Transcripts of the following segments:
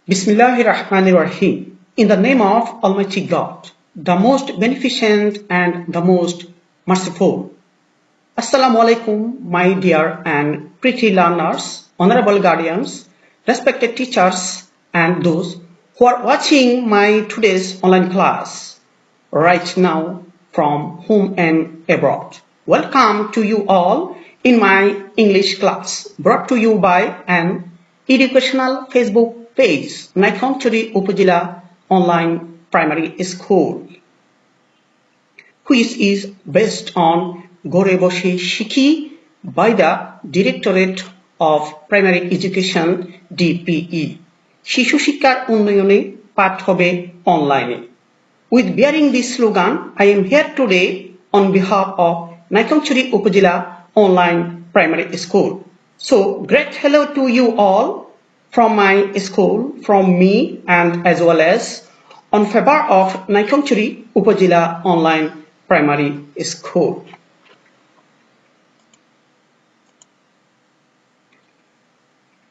Bismillahirrahmanirrahim. In the name of Almighty God, the most beneficent and the most merciful. Assalamu alaikum, my dear and pretty learners, honorable guardians, respected teachers, and those who are watching my today's online class right now from home and abroad. Welcome to you all in my English class brought to you by an educational Facebook page, Naikhamchari Upazila Online Primary School, which is based on Goreboshe Shiki by the Directorate of Primary Education DPE. Shishu Shikkar Unnayone Path Hobe Online. With bearing this slogan, I am here today on behalf of Naikhamchari Upazila Online Primary School. So, great hello to you all from my school, from me, and as well as on favor of Naikhamchari Upazila Online Primary School.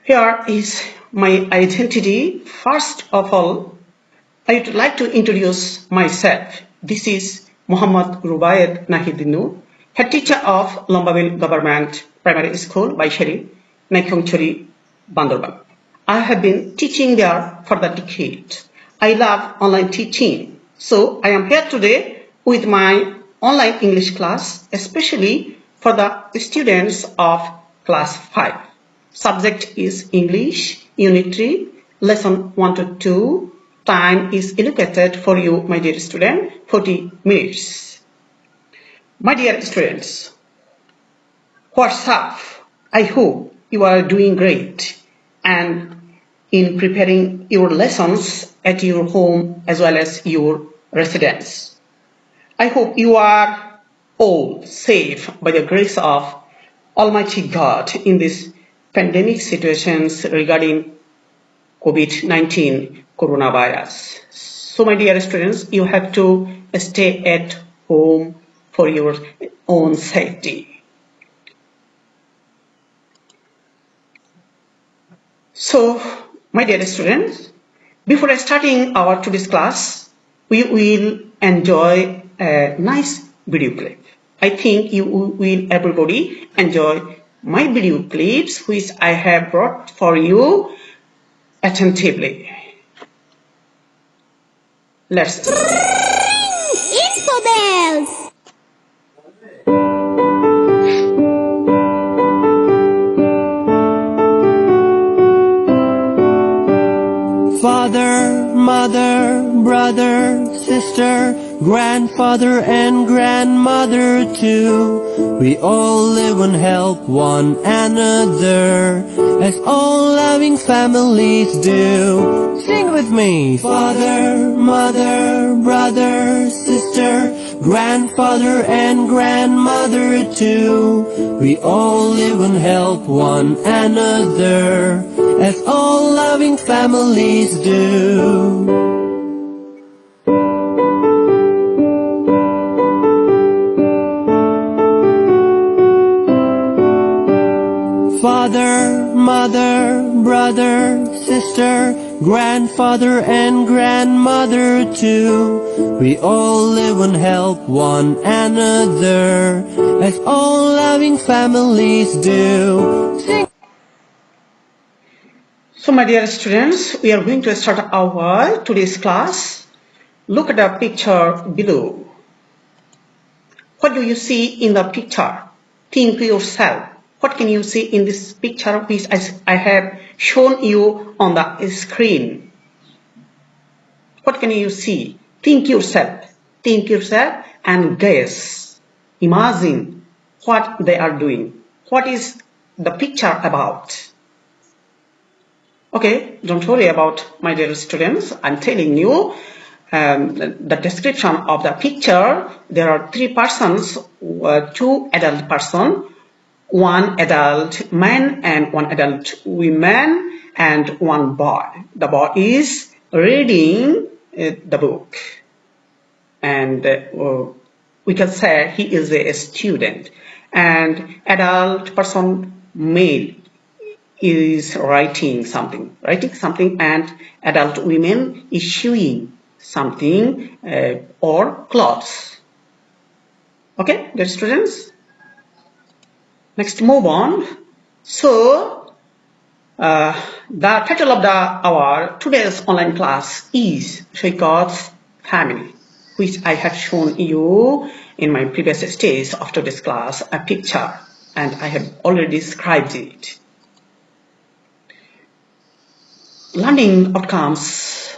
Here is my identity. First of all, I would like to introduce myself. This is Muhammad Rubayat Nahidinu, head teacher of Lombaville Government Primary School by Sheri, Naikhamchari, Bandorban. I have been teaching there for the decade. I love online teaching. So I am here today with my online English class, especially for the students of class 5. Subject is English, Unit 3, Lesson 1 to 2. Time is allocated for you, my dear student, 40 minutes. My dear students, what's up? I hope you are doing great and in preparing your lessons at your home as well as your residence. I hope you are all safe by the grace of Almighty God in these pandemic situations regarding COVID-19 coronavirus. So my dear students, you have to stay at home for your own safety. So, my dear students, before starting our today's class, we will enjoy a nice video clip. I think you will everybody enjoy my video clips which I have brought for you attentively. Let's start. Info bells. Father, mother, brother, sister, grandfather and grandmother too. We all live and help one another, as all loving families do. Sing with me! Father, mother, brother, sister, grandfather and grandmother too. We all live and help one another, as all loving families do. Father, mother, brother, sister, grandfather and grandmother too. We all live and help one another, as all loving families do. Sing. So my dear students, we are going to start our today's class. Look at the picture below. What do you see in the picture? Think to yourself. What can you see in this picture which I have shown you on the screen? What can you see? Think yourself and guess. Imagine what they are doing. What is the picture about? Okay, don't worry about my dear students. I'm telling you the description of the picture. There are 3 persons, 2 adult persons, 1 adult man and 1 adult woman and 1 boy. The boy is reading the book and we can say he is a student, and adult person male is writing something, and adult women is sewing something or clothes. Okay, dear students. Next, move on. So, the title of our today's online class is Shoikod's Family, which I have shown you in my previous stage of today's class a picture, and I have already described it. Learning outcomes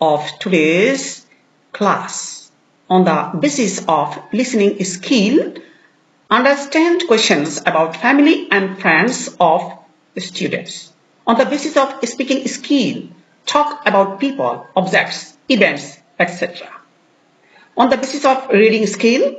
of today's class on the basis of listening skill. Understand questions about family and friends of the students. On the basis of speaking skill, talk about people, objects, events, etc. On the basis of reading skill,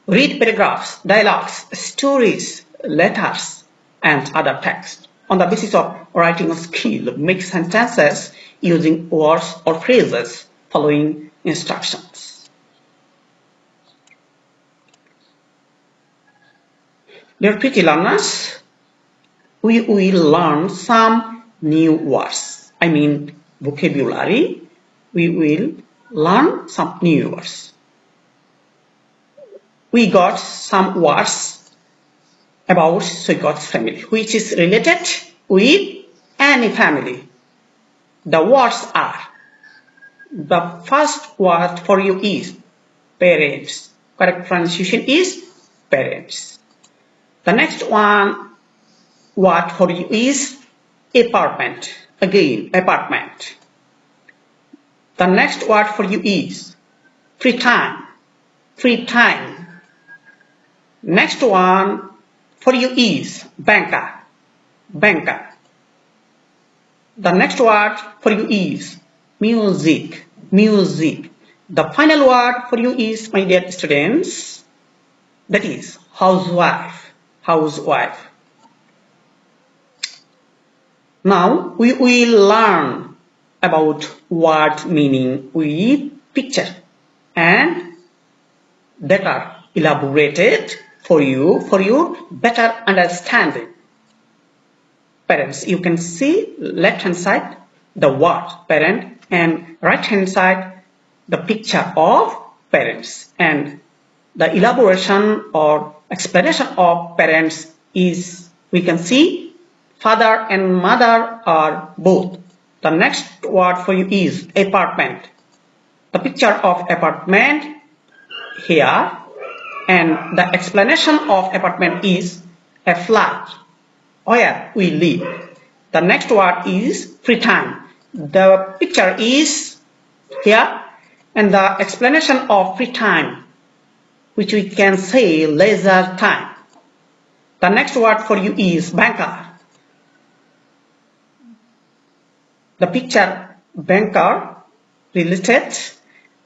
read paragraphs, dialogues, stories, letters, and other text. On the basis of writing skill, make sentences using words or phrases following instructions. Dear pretty learners, we will learn some new words. I mean vocabulary. We will learn some new words. We got some words about Shoikod's family, which is related with any family. The words are, the first word for you is parents. Correct pronunciation is parents. The next one word for you is apartment. Again, apartment. The next word for you is free time. Free time. Next one for you is banker. Banker. The next word for you is music. Music. The final word for you is, my dear students, that is housewife. Housewife. Now we will learn about word meaning with picture and that are elaborated for your better understanding. Parents, you can see left hand side the word parent and right hand side the picture of parents, and the elaboration or explanation of parents is, we can see father and mother are both. The next word for you is apartment. The picture of apartment here, and the explanation of apartment is a flat where we live. The next word is free time. The picture is here, and the explanation of free time, which we can say leisure time. The next word for you is banker. The picture banker related,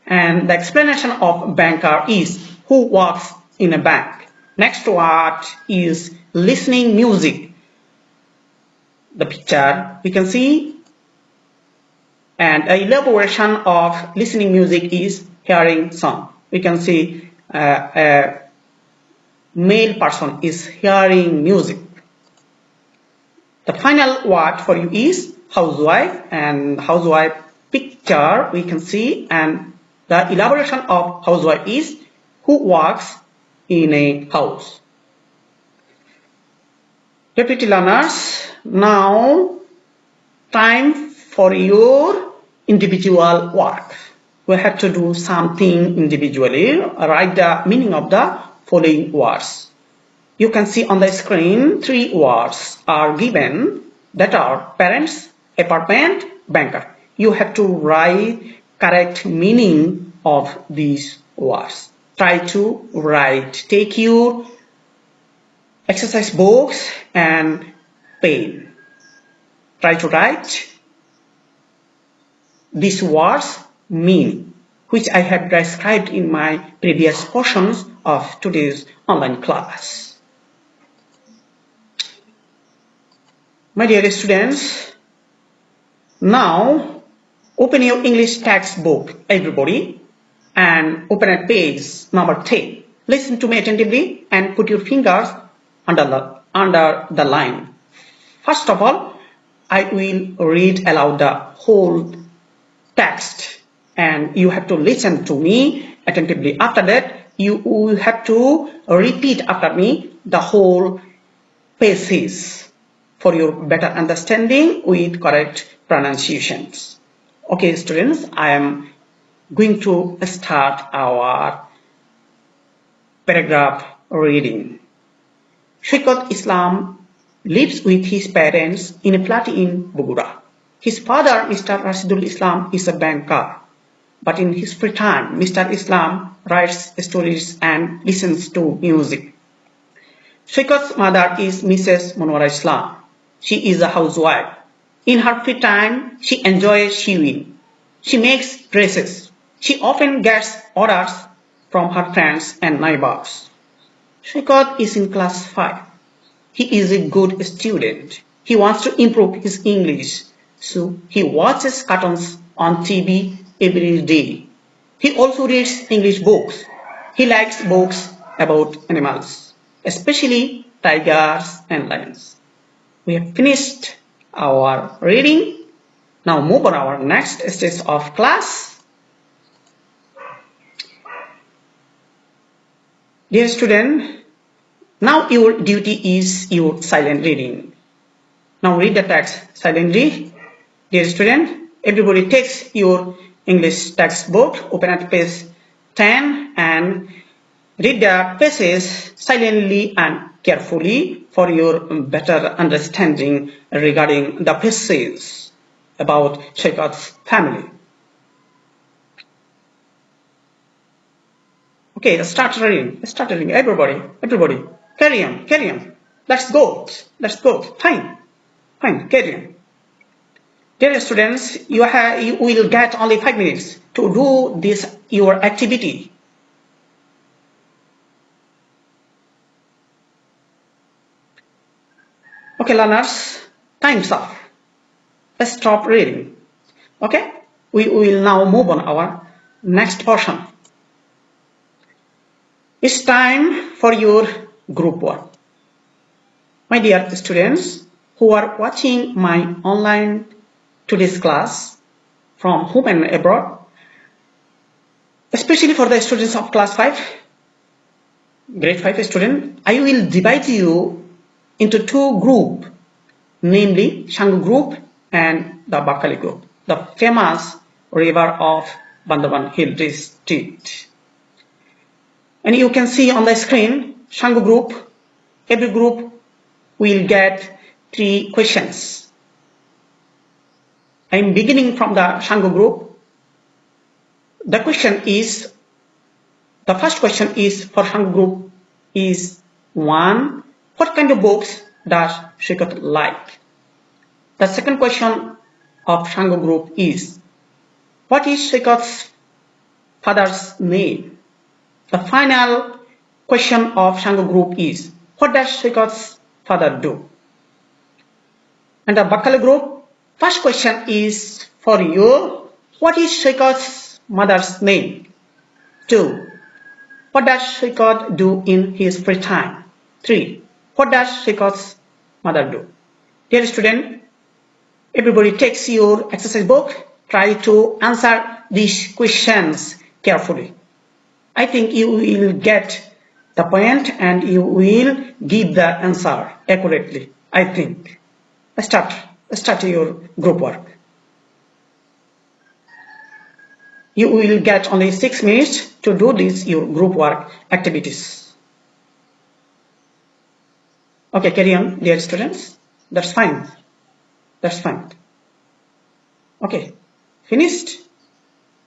and the explanation of banker is who works in a bank. Next word is listening music. The picture we can see, and an elaboration of listening music is hearing song. We can see a male person is hearing music. The final word for you is housewife, and housewife picture we can see, and the elaboration of housewife is who works in a house. Deputy learners, now time for your individual work. We have to do something individually. Write the meaning of the following words. You can see on the screen 3 words are given, that are parents, apartment, banker. You have to write correct meaning of these words. Try to write. Take your exercise books and pen. Try to write these words meaning, which I have described in my previous portions of today's online class. My dear students, now open your English textbook, everybody, and open at page number 10. Listen to me attentively and put your fingers under the line First of all, I will read aloud the whole text and you have to listen to me attentively. After that, you will have to repeat after me the whole passage for your better understanding with correct pronunciations. Okay, students, I am going to start our paragraph reading. Shaikhat Islam lives with his parents in a flat in Bogota. His father, Mr. Rashidul Islam, is a banker. But in his free time, Mr. Islam writes stories and listens to music. Shaikhat's mother is Mrs. Munwara Islam. She is a housewife. In her free time, she enjoys sewing. She makes dresses. She often gets orders from her friends and neighbors. Shaikhat is in class 5. He is a good student. He wants to improve his English, so he watches cartoons on TV every day. He also reads English books. He likes books about animals, especially tigers and lions. We have finished our reading. Now move on our next stage of class. Dear student, now your duty is your silent reading. Now read the text silently. Dear student, everybody takes your English textbook, open at page 10 and read the passage silently and carefully for your better understanding regarding the passage about Shaikhat's family. Okay, start reading, everybody, carry on, let's go, fine, carry on. Dear students, you will get only 5 minutes to do this, your activity. Okay, learners, time's up. Let's stop reading. Okay, we will now move on our next portion. It's time for your group work. My dear students who are watching my online today's class from home and abroad, especially for the students of class 5, grade 5 student, I will divide you into 2 groups, namely Shangu group and the Bakali group, the famous river of Bandarban Hill District. And you can see on the screen, Shangu group, every group will get 3 questions. I am beginning from the Shangu group. The first question is for Shangu group is 1. What kind of books does Shaikhat like? The second question of Shangu group is, what is Shaikhat's father's name? The final question of Shangu group is, what does Shaikhat's father do? And the Bakala group, first question is for you, what is Shaikhat's mother's name? 2. What does Shaikhat do in his free time? 3. What does Shaikhat's mother do? Dear student, everybody takes your exercise book, try to answer these questions carefully. I think you will get the point and you will give the answer accurately, I think. Let's start your group work. You will get only 6 minutes to do this, your group work activities. Okay, carry on, dear students. That's fine. Okay, finished?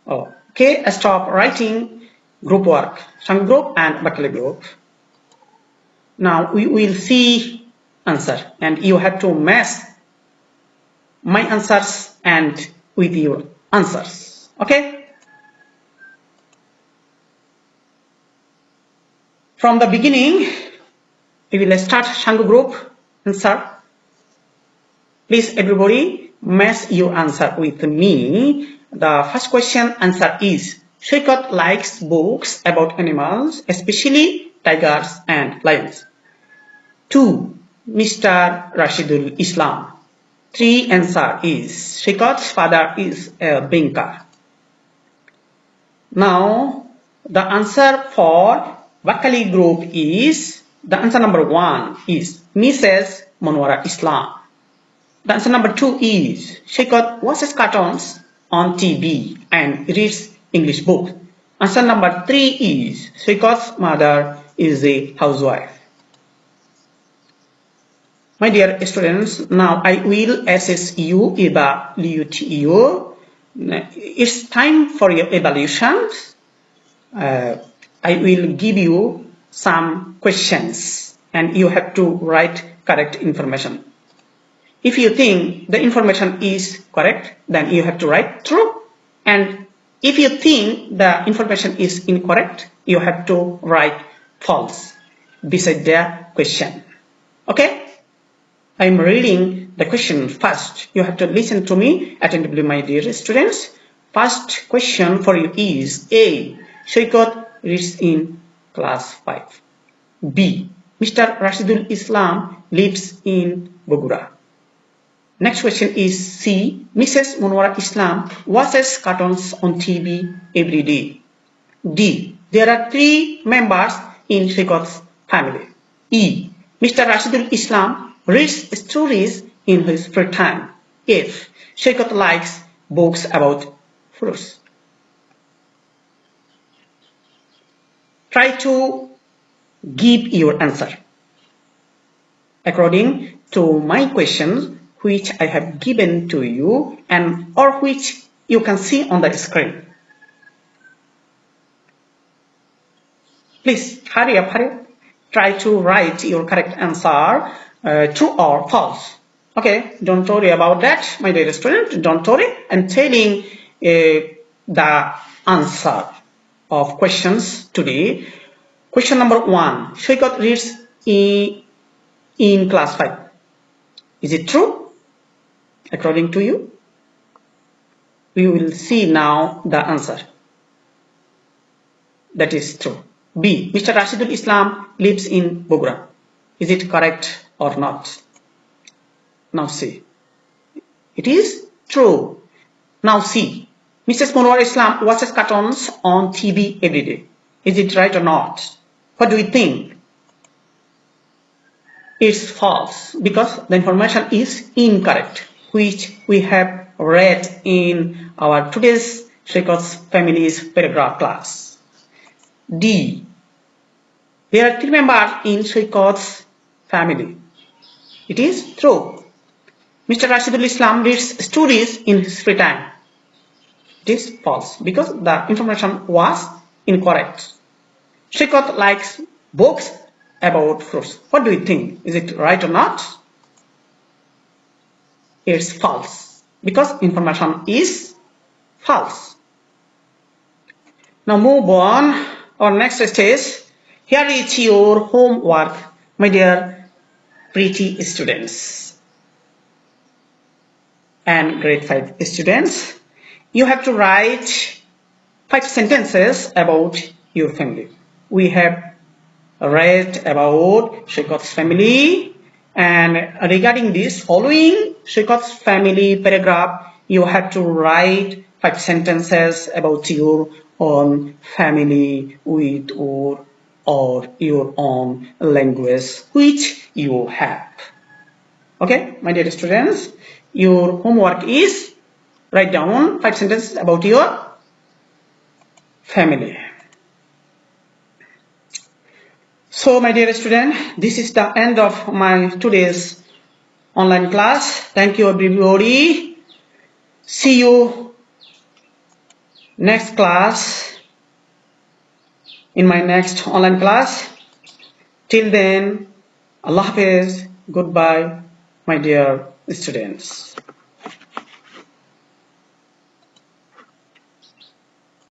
Okay, stop writing group work, Shangu group and Bakali group. Now we will see answer and you have to match my answers and with your answers. Okay? From the beginning, we will start Shangu group answer. Please everybody match your answer with me. The first question answer is, Shaikhat likes books about animals, especially tigers and lions. 2. Mr. Rashidul Islam? 3 answer is Shaykhat's father is a banker. Now the answer for Wakali group is, the answer number 1 is Mrs. Monwara Islam. The answer number 2 is Shaykhat watches cartoons on TV and reads English books. Answer number 3 is Shaykhat's mother is a housewife. My dear students, now I will assess you, evaluate you. It's time for your evaluations. I will give you some questions and you have to write correct information. If you think the information is correct, then you have to write true. And if you think the information is incorrect, you have to write false beside the question. Okay? I'm reading the question first. You have to listen to me attentively, my dear students. First question for you is A. Shaykhat reads in class 5. B. Mr. Rashidul Islam lives in Bogura. Next question is C. Mrs. Monwara Islam watches cartoons on TV every day. D. There are 3 members in Shaykhat's family. E. Mr. Rashidul Islam reads stories in his free time. F. Shaykhat likes books about fruits. Try to give your answer according to my questions which I have given to you and or which you can see on the screen. Please hurry up, hurry up. Try to write your correct answer, true or false. Okay, don't worry about that, my dear student. Don't worry. I'm telling the answer of questions today. Question number 1. Shaykhat reads in class 5. Is it true? According to you? We will see now the answer. That is true. B. Mr. Rashidul Islam lives in Bogura. Is it correct or not? Now see. It is true. Now see. Mrs. Monwara Islam watches cartoons on TV every day. Is it right or not? What do you think? It's false because the information is incorrect, which we have read in our today's Shaykhat's family's paragraph class. D. There are 3 members in Shaykhat's family. It is true. Mr. Rashidul Islam reads stories in his free time. It is false because the information was incorrect. Shaykhat likes books about fruits. What do you think? Is it right or not? It's false because information is false. Now move on. Our next stage. Here is your homework, my dear pretty students and grade 5 students. You have to write 5 sentences about your family. We have read about Shaykhat's family, and regarding this following Shaykhat's family paragraph, you have to write 5 sentences about your own family with or your own language which you have. Okay, my dear students, your homework is write down 5 sentences about your family. So my dear student, this is the end of my today's online class. Thank you everybody. See you next class, in my next online class. Till then, Allah Hafiz, goodbye my dear students.